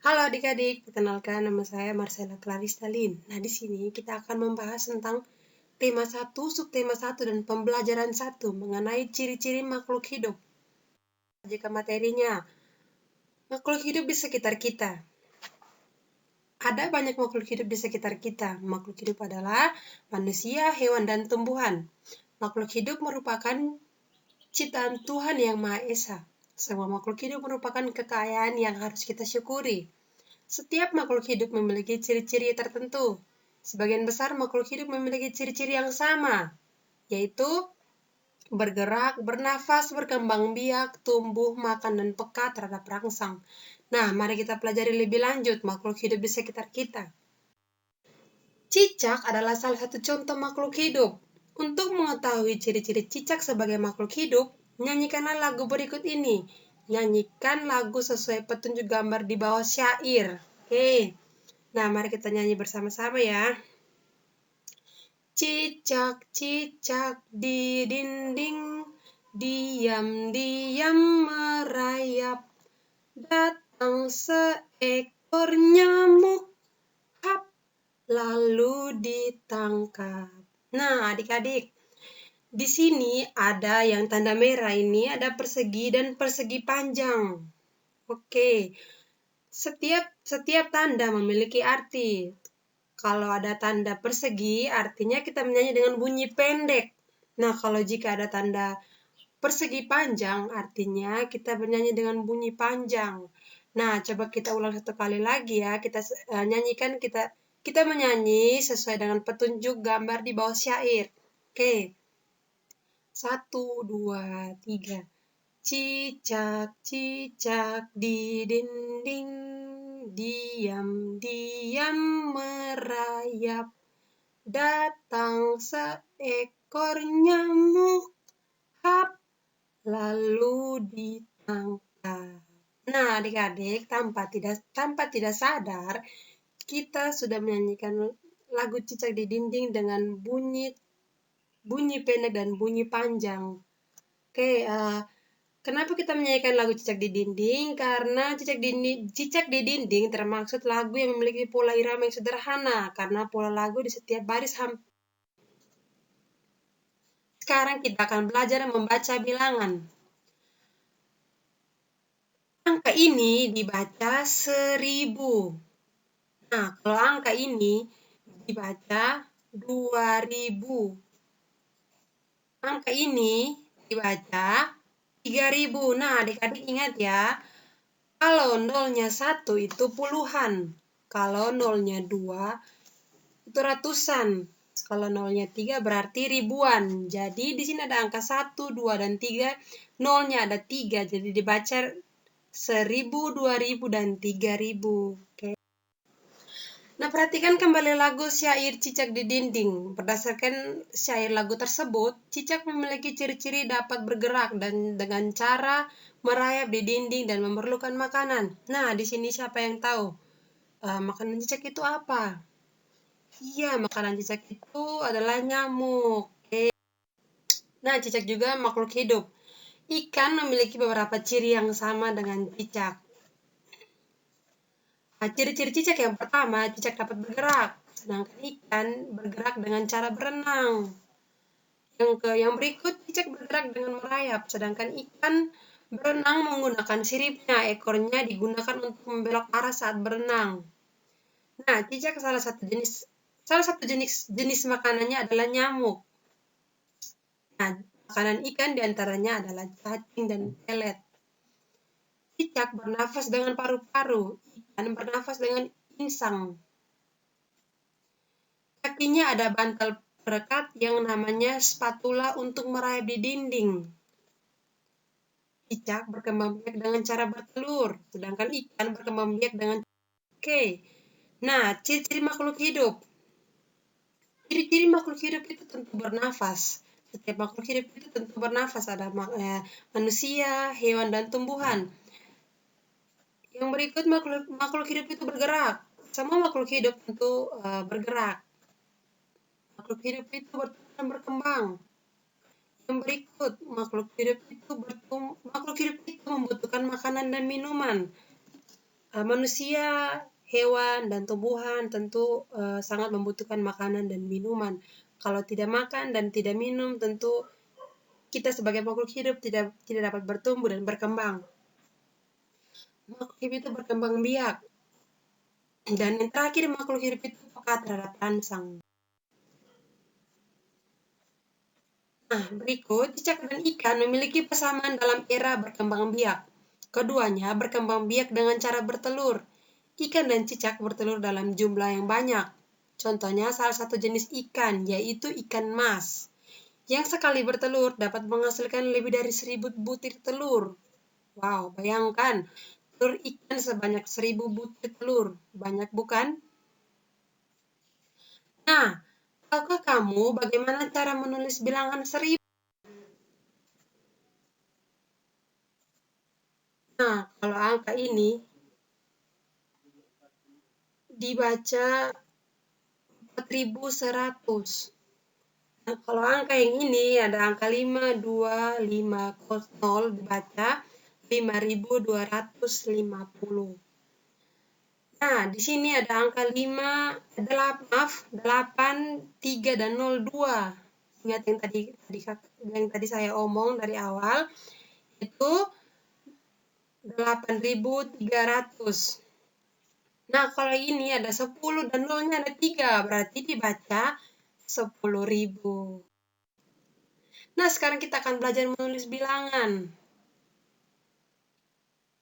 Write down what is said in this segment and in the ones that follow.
Halo adik-adik, perkenalkan nama saya Marcella Clarista Lin. Nah, di sini kita akan membahas tentang tema 1, subtema 1, dan pembelajaran 1 mengenai ciri-ciri makhluk hidup. Jika materinya, makhluk hidup di sekitar kita. Ada banyak makhluk hidup di sekitar kita. Makhluk hidup adalah manusia, hewan, dan tumbuhan. Makhluk hidup merupakan ciptaan Tuhan yang Maha Esa. Semua makhluk hidup merupakan kekayaan yang harus kita syukuri. Setiap makhluk hidup memiliki ciri-ciri tertentu. Sebagian besar makhluk hidup memiliki ciri-ciri yang sama, yaitu bergerak, bernafas, berkembang biak, tumbuh, makan, dan peka terhadap rangsang. Nah, mari kita pelajari lebih lanjut makhluk hidup di sekitar kita. Cicak adalah salah satu contoh makhluk hidup. Untuk mengetahui ciri-ciri cicak sebagai makhluk hidup, nyanyikanlah lagu berikut ini. Nyanyikan lagu sesuai petunjuk gambar di bawah syair. Oke. Nah, mari kita nyanyi bersama-sama ya. Cicak-cicak di dinding, diam-diam merayap. Datang seekor nyamuk, hap, lalu ditangkap. Nah, adik-adik, di sini ada yang tanda merah ini, ada persegi dan persegi panjang. Oke. Setiap tanda memiliki arti. Kalau ada tanda persegi, artinya kita menyanyi dengan bunyi pendek. Nah, kalau jika ada tanda persegi panjang, artinya kita bernyanyi dengan bunyi panjang. Nah, coba kita ulang satu kali lagi ya. Kita nyanyikan, kita menyanyi sesuai dengan petunjuk gambar di bawah syair. Oke. 1, 2, 3. Cicak-cicak di dinding, diam-diam merayap. Datang seekor nyamuk, hap, lalu ditangkap. Nah, adik-adik, tanpa tidak sadar, kita sudah menyanyikan lagu Cicak di Dinding dengan bunyi pendek dan bunyi panjang. Oke, kenapa kita menyanyikan lagu Cicak di Dinding? Karena Cicak di Dinding termaksud lagu yang memiliki pola irama yang sederhana, karena pola lagu di setiap baris Sekarang kita akan belajar membaca bilangan. Angka ini dibaca 1000. Nah, kalau angka ini dibaca 2000. Angka ini dibaca 3000. Nah, adik-adik ingat ya, kalau nolnya 1 itu puluhan. Kalau nolnya 2 itu ratusan. Kalau nolnya 3 berarti ribuan. Jadi di sini ada angka 1, 2, dan 3. Nolnya ada 3. Jadi dibaca 1000, 2000, dan 3000. Oke. Nah, perhatikan kembali lagu syair Cicak di Dinding. Berdasarkan syair lagu tersebut, cicak memiliki ciri-ciri dapat bergerak dan dengan cara merayap di dinding dan memerlukan makanan. Nah, di sini siapa yang tahu? Makanan cicak itu apa? Iya, makanan cicak itu adalah nyamuk. Oke. Nah, cicak juga makhluk hidup. Ikan memiliki beberapa ciri yang sama dengan cicak. Nah, ciri-ciri cicak yang pertama, cicak dapat bergerak, sedangkan ikan bergerak dengan cara berenang. Yang berikut, cicak bergerak dengan merayap, sedangkan ikan berenang menggunakan siripnya. Ekornya digunakan untuk membelok arah saat berenang. Nah, cicak salah satu jenis makanannya adalah nyamuk. Nah, makanan ikan diantaranya adalah cacing dan pelet. Cicak bernafas dengan paru-paru, ikan bernafas dengan insang. Kakinya ada bantal perekat yang namanya spatula untuk merayap di dinding. Cicak berkembang biak dengan cara bertelur, sedangkan ikan berkembang biak dengan Oke. Nah, ciri-ciri makhluk hidup. Ciri-ciri makhluk hidup itu tentu bernafas. Setiap makhluk hidup itu tentu bernafas. Ada manusia, hewan, dan tumbuhan. Yang berikut makhluk hidup itu bergerak. Semua makhluk hidup tentu bergerak. Makhluk hidup itu bertumbuh dan berkembang. Yang berikut, makhluk hidup itu membutuhkan makanan dan minuman. manusia, hewan, dan tumbuhan tentu sangat membutuhkan makanan dan minuman. Kalau tidak makan dan tidak minum, tentu kita sebagai makhluk hidup tidak dapat bertumbuh dan berkembang. Makhluk hidup itu berkembang biak. Dan yang terakhir, makhluk hidup itu peka terhadap ransang. Nah, berikut cicak dan ikan memiliki persamaan dalam era berkembang biak. Keduanya berkembang biak dengan cara bertelur. Ikan dan cicak bertelur dalam jumlah yang banyak. Contohnya salah satu jenis ikan, yaitu ikan mas, yang sekali bertelur dapat menghasilkan lebih dari 1000 butir telur. Wow, bayangkan, telur ikan sebanyak 1000 butir telur. Banyak bukan? Nah, tahukah kamu bagaimana cara menulis bilangan 1000? Nah, kalau angka ini dibaca 4100. Nah, kalau angka yang ini ada angka 5250 dibaca 5250. Nah, di sini ada angka 8, 3 dan 02. Ingat yang tadi saya omong dari awal, itu 8300. Nah, kalau ini ada 10 dan 0-nya ada 3, berarti dibaca 10.000. Nah, sekarang kita akan belajar menulis bilangan.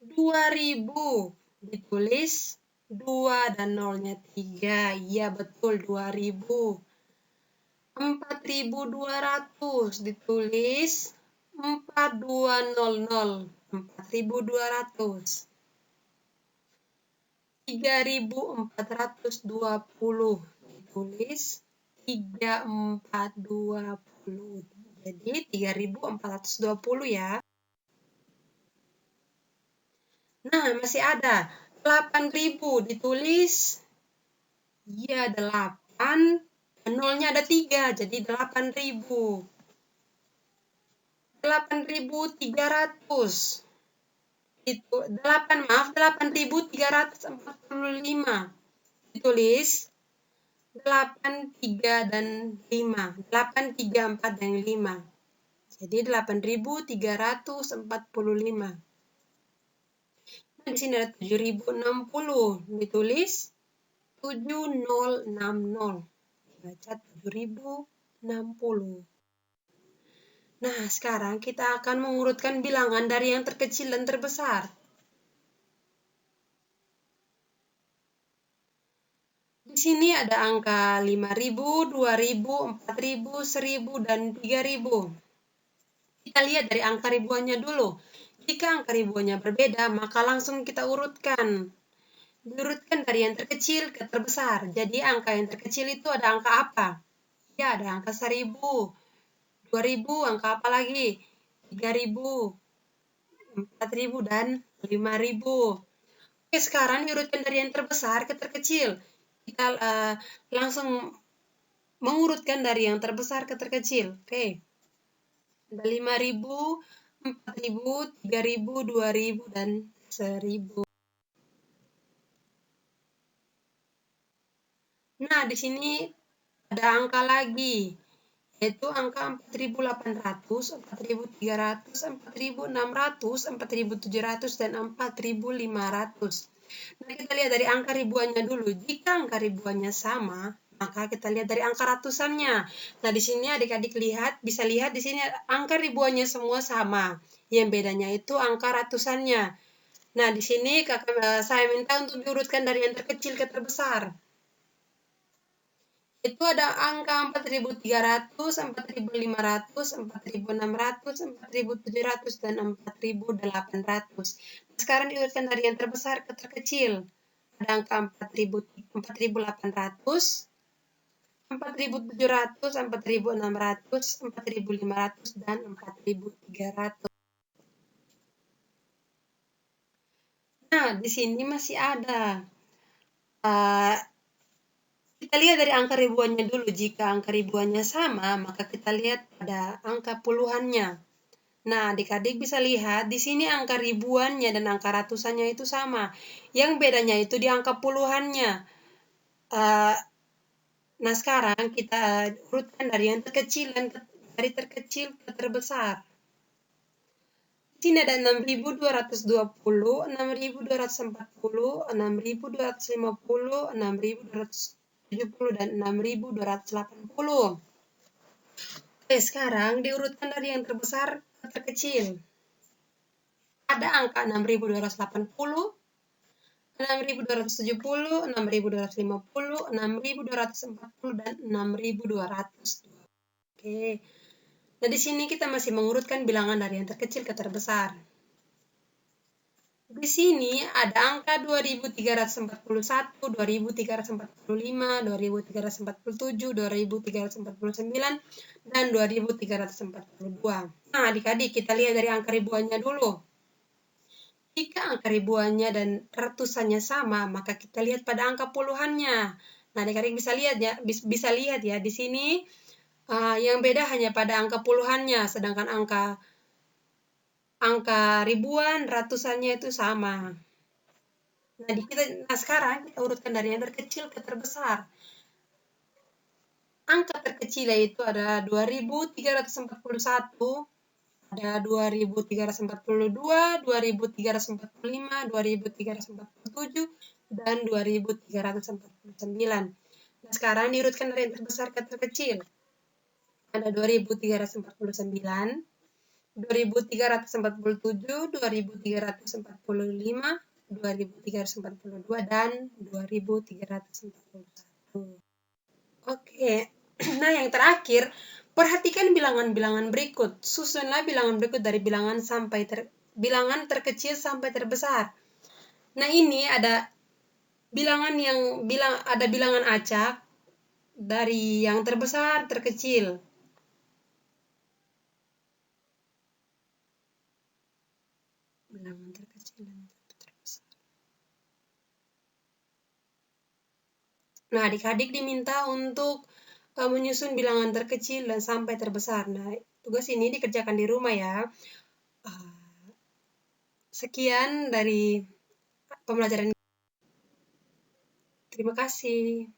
2000 ditulis 2 dan 0-nya 3. Iya, betul, 2000. 4200 ditulis 4200. 4200. 3420 ditulis 3420. Jadi 3420 ya. Nah, masih ada 8000 ditulis, ya 8 dan 0-nya ada 3, jadi 8000. 8300 itu 8345 ditulis 83 dan 5, 834 dan 5. Jadi 8345. Nah, di sini ada 7060 ditulis 7060. Baca 7060. Nah, sekarang kita akan mengurutkan bilangan dari yang terkecil dan terbesar. Di sini ada angka 5000, 2000, 4000, 1000, dan 3000. Kita lihat dari angka ribuannya dulu. Jika angka ribuannya berbeda, maka langsung kita urutkan. Diurutkan dari yang terkecil ke terbesar. Jadi angka yang terkecil itu ada angka apa? Ya, ada angka 1000. 2000, angka apa lagi? 3000, 4000, dan 5000. Oke, sekarang diurutkan dari yang terbesar ke terkecil. Kita langsung mengurutkan dari yang terbesar ke terkecil. Oke. Ada 5000, 4000, 3000, 2000, dan 1000. Nah, di sini ada angka lagi, yaitu angka 4800, 4300, 4600, 4700, dan 4500. Nah, kita lihat dari angka ribuannya dulu. Jika angka ribuannya sama, maka kita lihat dari angka ratusannya. Nah, di sini adik-adik bisa lihat di sini angka ribuannya semua sama. Yang bedanya itu angka ratusannya. Nah, di sini saya minta untuk diurutkan dari yang terkecil ke terbesar. Itu ada angka 4300, 4500, 4600, 4700, dan 4800. Sekarang diurutkan dari yang terbesar ke terkecil. Ada angka 4800, 4700, 4600, 4500, dan 4300. Nah, di sini masih ada. Kita lihat dari angka ribuannya dulu. Jika angka ribuannya sama, maka kita lihat pada angka puluhannya. Nah, adik-adik bisa lihat di sini angka ribuannya dan angka ratusannya itu sama. Yang bedanya itu di angka puluhannya. Nah, sekarang kita urutkan dari yang terkecil dan dari terkecil ke terbesar. Di sini ada 6.220, 6.240, 6.250, 6.270, dan 6.280. Oke, sekarang diurutkan dari yang terbesar ke terkecil. Ada angka 6.280, 6.270, 6.250, 6.240, dan 6.200. Oke. Nah, di sini kita masih mengurutkan bilangan dari yang terkecil ke terbesar. Di sini ada angka 2.341, 2.345, 2.347, 2.349, dan 2.342. Nah, adik-adik, kita lihat dari angka ribuannya dulu. Jika angka ribuannya dan ratusannya sama, maka kita lihat pada angka puluhannya. Nah, adik-adik bisa lihat ya, di sini yang beda hanya pada angka puluhannya, sedangkan angka ribuan, ratusannya itu sama. Nah, sekarang kita urutkan dari yang terkecil ke terbesar. Angka terkecil yaitu ada 2.341, ada 2.342, 2.345, 2.347, dan 2.349. Nah, sekarang diurutkan dari yang terbesar ke terkecil. Ada 2.349, 2.347, 2.345, 2.342, dan 2.341. Oke, nah yang terakhir, perhatikan bilangan-bilangan berikut. Susunlah bilangan berikut dari bilangan terkecil sampai terbesar. Nah, ini ada bilangan acak dari yang terbesar terkecil. Bilangan terkecil dan terbesar. Nah, adik-adik diminta untuk menyusun bilangan terkecil dan sampai terbesar. Nah, tugas ini dikerjakan di rumah ya. Sekian dari pembelajaran. Terima kasih.